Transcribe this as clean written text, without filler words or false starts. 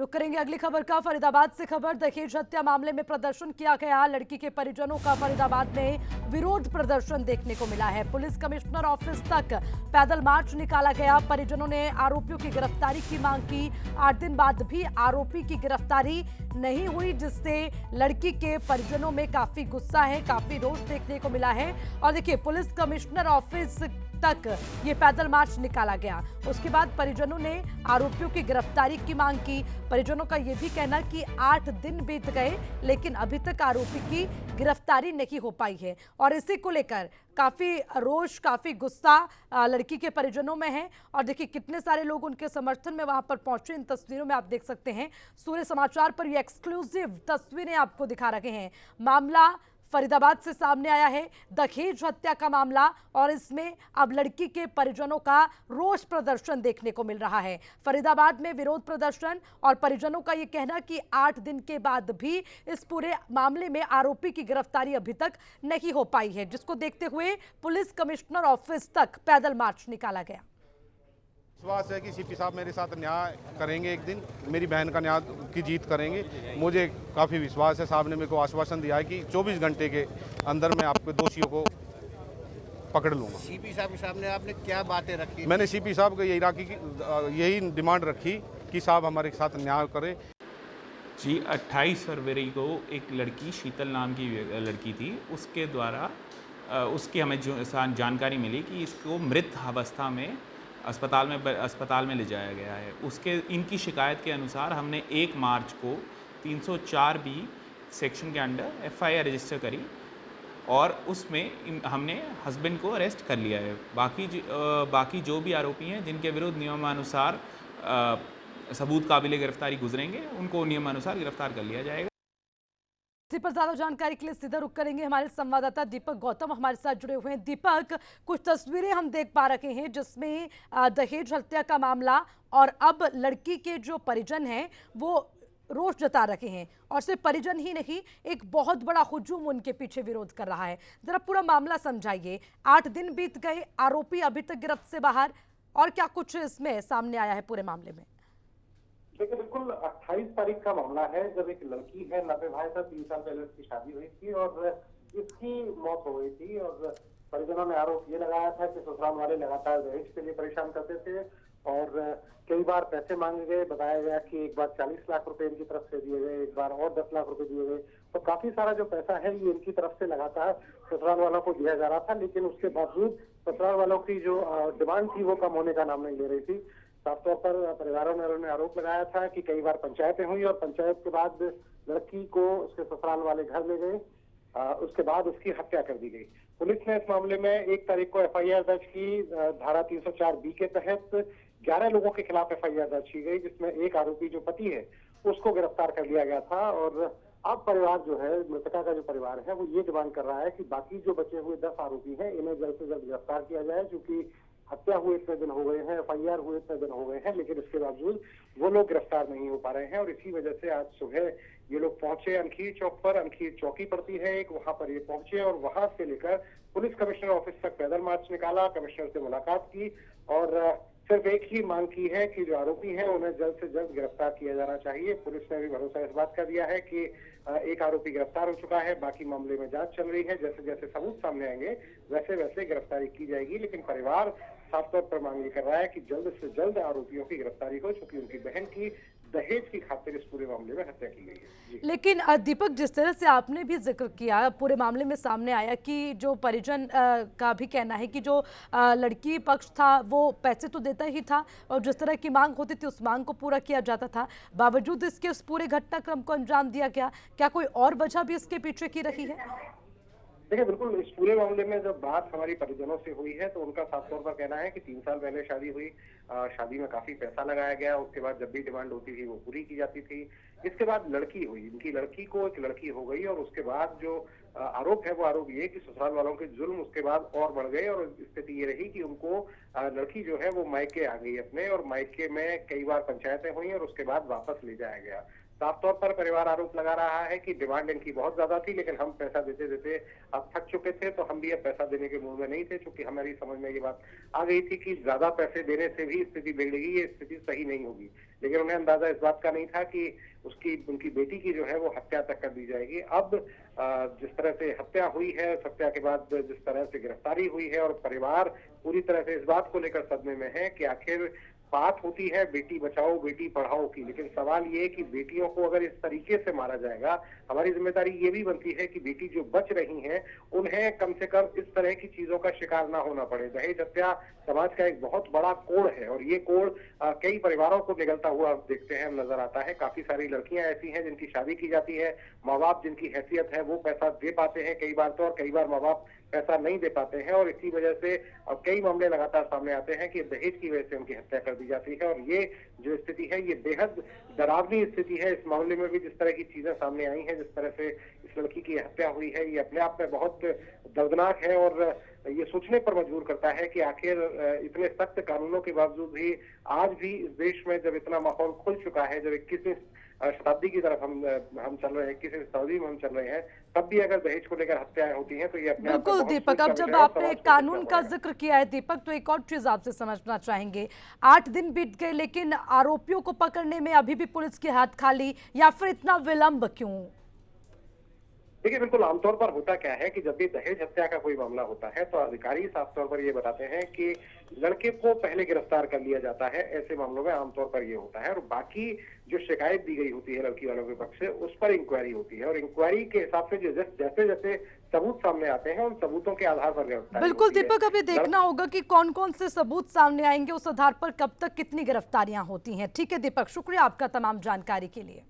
रुक करेंगे अगली खबर का। फरीदाबाद से खबर, दहेज हत्या मामले में प्रदर्शन किया गया। लड़की के परिजनों का फरीदाबाद में विरोध प्रदर्शन देखने को मिला है। पुलिस कमिश्नर ऑफिस तक पैदल मार्च निकाला गया। परिजनों ने आरोपियों की गिरफ्तारी की मांग की। 8 दिन बाद भी आरोपी की गिरफ्तारी नहीं हुई, जिससे लड़की के परिजनों में काफी गुस्सा है, काफी रोष देखने को मिला है। और देखिए, पुलिस कमिश्नर ऑफिस तक ये पैदल मार्च निकाला गया। उसके बाद परिजनों ने आरोपियों की गिरफ्तारी की मांग की। परिजनों का यह भी कहना कि 8 दिन बीत गए लेकिन अभी तक आरोपी की गिरफ्तारी नहीं हो पाई है। और इसी को लेकर काफी रोष, काफी गुस्सा लड़की के परिजनों में है। और देखिए, कितने सारे लोग उनके समर्थन में वहां पर पहुंचे। इन तस्वीरों में आप देख सकते हैं। सूर्य समाचार पर ये एक्सक्लूसिव तस्वीरें आपको दिखा रहे हैं। मामला फरीदाबाद से सामने आया है, दहेज हत्या का मामला, और इसमें अब लड़की के परिजनों का रोष प्रदर्शन देखने को मिल रहा है। फरीदाबाद में विरोध प्रदर्शन, और परिजनों का यह कहना कि 8 दिन के बाद भी इस पूरे मामले में आरोपी की गिरफ्तारी अभी तक नहीं हो पाई है, जिसको देखते हुए पुलिस कमिश्नर ऑफिस तक पैदल मार्च निकाला गया। विश्वास है कि सीपी साहब मेरे साथ न्याय करेंगे, एक दिन मेरी बहन का न्याय की जीत करेंगे। मुझे काफ़ी विश्वास है। साहब ने मेरे को आश्वासन दिया है कि 24 घंटे के अंदर मैं आपके दोषियों को पकड़ लूंगा। सीपी साहब के सामने आपने क्या बातें रखी? मैंने सीपी साहब को यही डिमांड रखी कि साहब हमारे साथ न्याय करें। जी, 28 फरवरी को एक लड़की, शीतल नाम की लड़की थी, उसके द्वारा उसकी हमें जानकारी मिली कि इसको मृत अवस्था में अस्पताल में ले जाया गया है। उसके इनकी शिकायत के अनुसार हमने 1 मार्च को 304 बी सेक्शन के अंडर FIR रजिस्टर करी और उसमें हमने हस्बैंड को अरेस्ट कर लिया है। बाकी जो भी आरोपी हैं जिनके विरुद्ध नियमानुसार सबूत काबिले गिरफ्तारी गुजरेंगे, उनको नियमानुसार गिरफ्तार कर लिया जाएगा। इसी पर ज्यादा जानकारी के लिए सीधा रुक करेंगे। हमारे संवाददाता दीपक गौतम हमारे साथ जुड़े हुए हैं। दीपक, कुछ तस्वीरें हम देख पा रहे हैं जिसमें दहेज हत्या का मामला, और अब लड़की के जो परिजन हैं वो रोष जता रहे हैं। और सिर्फ परिजन ही नहीं, एक बहुत बड़ा हुजूम उनके पीछे विरोध कर रहा है। जरा पूरा मामला समझाइए। 8 दिन बीत गए, आरोपी अभी तक गिरफ्त से बाहर, और क्या कुछ इसमें सामने आया है पूरे मामले में? देखिए, बिल्कुल 28 तारीख का मामला है, जब एक लड़की है, नबे भाई था, 3 साल पहले उसकी शादी हुई थी और इसकी मौत हो गई थी। और परिजनों ने आरोप ये लगाया था कि ससुराल वाले लगातार दहेज के लिए परेशान करते थे और कई बार पैसे मांगे गए। बताया गया कि एक बार 40 लाख रुपए इनकी तरफ से दिए गए, एक बार और 10 लाख रुपए दिए गए। तो काफी सारा जो पैसा है ये इनकी तरफ से लगातार ससुराल वालों को दिया जा रहा था, लेकिन उसके बावजूद ससुराल वालों की जो डिमांड थी वो कम होने का नाम नहीं ले रही थी। साफ तौर पर परिवारों ने आरोप लगाया था कि कई बार पंचायतें हुई और पंचायत के बाद लड़की को उसके ससुराल वाले घर ले गए, उसके बाद उसकी हत्या कर दी गई। पुलिस ने इस मामले में 1 तारीख को FIR दर्ज की। धारा 304 बी के तहत 11 लोगों के खिलाफ FIR दर्ज की गई, जिसमें एक आरोपी जो पति है उसको गिरफ्तार कर लिया गया था। और अब परिवार जो है, मृतका का जो परिवार है, वो ये डिमांड कर रहा है कि बाकी जो बचे हुए 10 आरोपी हैं इन्हें जल्द से जल्द गिरफ्तार किया जाए, क्योंकि हत्या हुए इतने दिन हो गए हैं, FIR हुए इतने दिन हो गए हैं, लेकिन इसके बावजूद वो लोग गिरफ्तार नहीं हो पा रहे हैं। और इसी वजह से आज सुबह ये लोग पहुंचे अनखीर चौक पर। अनखीर चौकी पड़ती है एक, वहां पर ये पहुंचे और वहां से लेकर पुलिस कमिश्नर ऑफिस तक पैदल मार्च निकाला, कमिश्नर से मुलाकात की और सिर्फ एक ही मांग की है कि जो आरोपी हैं उन्हें जल्द से जल्द गिरफ्तार किया जाना चाहिए। पुलिस ने भी भरोसा इस बात का दिया है कि एक आरोपी गिरफ्तार हो चुका है, बाकी मामले में जांच चल रही है। जैसे जैसे सबूत सामने आएंगे वैसे वैसे गिरफ्तारी की जाएगी। लेकिन परिवार साफ तौर पर मांग ये कर रहा है कि जल्द से जल्द आरोपियों की गिरफ्तारी हो, चूंकि उनकी बहन की दहेज की खातिर इस पूरे मामले में हत्या की गई है। लेकिन दीपक, जिस तरह से आपने भी जिक्र किया, पूरे मामले में सामने आया कि जो परिजन का भी कहना है कि जो लड़की पक्ष था वो पैसे तो देता ही था और जिस तरह की मांग होती थी उस मांग को पूरा किया जाता था, बावजूद इसके उस पूरे घटनाक्रम को अंजाम दिया गया। क्या कोई और वजह भी इसके पीछे की रही है? देखिए, बिल्कुल इस पूरे मामले में जब बात हमारी परिजनों से हुई है तो उनका साफ तौर पर कहना है कि 3 साल पहले शादी हुई, शादी में काफी पैसा लगाया गया, उसके बाद जब भी डिमांड होती थी वो पूरी की जाती थी। इसके बाद लड़की हुई, इनकी लड़की को एक लड़की हो गई और उसके बाद जो आरोप है वो आरोप ये कि ससुराल वालों के जुल्म उसके बाद और बढ़ गए और स्थिति ये रही कि उनको लड़की जो है वो मायके आ गई अपने, और मायके में कई बार पंचायतें हुई और उसके बाद वापस ले जाया गया। साफ तौर पर परिवार आरोप लगा रहा है कि डिमांड इनकी बहुत ज्यादा थी, लेकिन हम पैसा देते देते अब थक चुके थे, तो हम भी अब पैसा देने के मूड में नहीं थे, क्योंकि हमारी समझ में ये बात आ गई थी कि ज्यादा पैसे देने से भी स्थिति बिगड़ेगी, ये स्थिति सही नहीं होगी। लेकिन उन्हें अंदाजा इस बात का नहीं था कि उनकी बेटी की जो है वो हत्या तक कर दी जाएगी। अब जिस तरह से हत्या हुई है, हत्या के बाद जिस तरह से गिरफ्तारी हुई है, और परिवार पूरी तरह से इस बात को लेकर सदमे में है कि आखिर बात होती है बेटी बचाओ बेटी पढ़ाओ की, लेकिन सवाल ये है कि बेटियों को अगर इस तरीके से मारा जाएगा, हमारी जिम्मेदारी ये भी बनती है कि बेटी जो बच रही हैं उन्हें कम से कम इस तरह की चीजों का शिकार ना होना पड़े। दहेज हत्या समाज का एक बहुत बड़ा कोड़ है, और ये कोड़ कई परिवारों को निगलता हुआ देखते हैं, नजर आता है। काफी सारी लड़कियां ऐसी हैं जिनकी शादी की जाती है, माँ बाप जिनकी हैसियत है वो पैसा दे पाते हैं कई बार तो, और कई बार माँ बाप पैसा नहीं दे पाते हैं, और इसी वजह से अब कई मामले लगातार सामने आते हैं कि दहेज की वजह से उनकी हत्या कर दी जाती है। और ये जो स्थिति है ये बेहद डरावनी स्थिति है। इस मामले में भी जिस तरह की चीजें सामने आई हैं, जिस तरह से इस लड़की की हत्या हुई है, ये अपने आप में बहुत दर्दनाक है, और ये सोचने पर मजबूर करता है कि आखिर इतने सख्त कानूनों के बावजूद भी आज भी इस देश में जब इतना माहौल खुल चुका है, जब 21वीं शताब्दी की तरफ हम चल रहे हैं, 21वीं शताब्दी में हम चल रहे हैं, तब भी अगर दहेज को लेकर हत्याएं होती हैं तो ये अपने आप में बिल्कुल बहुत दीपक, सोच अब का जब विषय है, आपने समाज को कानून सोचना का पड़ेगा। जिक्र किया है दीपक, तो एक और चीज आपसे समझना चाहेंगे। 8 दिन बीत गए लेकिन आरोपियों को पकड़ने में अभी भी पुलिस के हाथ खाली, या फिर इतना विलंब क्यों? देखिए, बिल्कुल आमतौर पर होता क्या है कि जब भी दहेज हत्या का कोई मामला होता है तो अधिकारी साफ तौर पर ये बताते हैं कि लड़के को पहले गिरफ्तार कर लिया जाता है। ऐसे मामलों में आमतौर पर ये होता है, और बाकी जो शिकायत दी गई होती है लड़की वालों के पक्ष से, उस पर इंक्वायरी होती है, और इंक्वायरी के हिसाब से जो जैसे जैसे सबूत सामने आते हैं उन सबूतों के आधार पर गिरफ्तारी बिल्कुल होती है। दीपक, अभी देखना होगा कि कौन कौन से सबूत सामने आएंगे, उस आधार पर कब तक कितनी गिरफ्तारियां होती हैं। ठीक है दीपक, शुक्रिया आपका तमाम जानकारी के लिए।